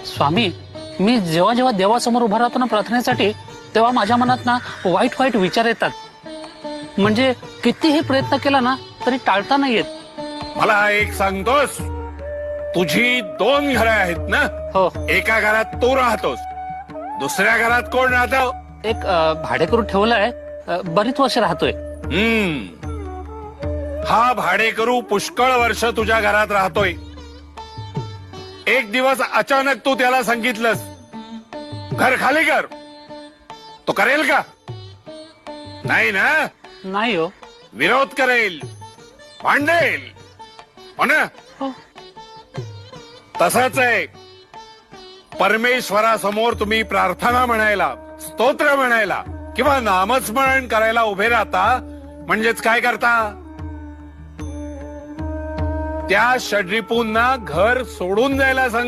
स्वामी, मी जेव्हा जेव्हा देवासमोर उभा राहतो ना प्रार्थनेसाठी, तेव्हा माझ्या मनात ना वाईट वाईट विचार येतात. म्हणजे कितीही प्रयत्न केला ना तरी टाळता नाही येत. मला एक सांगतोस, तुझी 2 घरं आहेत ना? हो. एका घरात तू राहतोस, दुसऱ्या घरात कोण राहतो? एक भाडेकरू ठेवलाय, बरीच वर्ष राहतोय. हा भाडेकरू पुष्कळ वर्ष तुझ्या घरात राहतोय. एक दिवस अचानक तू त्याला सांगितलंस, घर खाली कर, तो करेल का? नाही ना? नाही हो. विरोध करेल, भांडेल, हो ना? हो. तसंच आहे, परमेश्वरासमोर तुम्ही प्रार्थना म्हणायला, स्तोत्र म्हणायला किंवा नामस्मरण करायला उभे राहता, म्हणजेच काय करता? त्या षड्रिपूंना घर सोडून जायला सांग.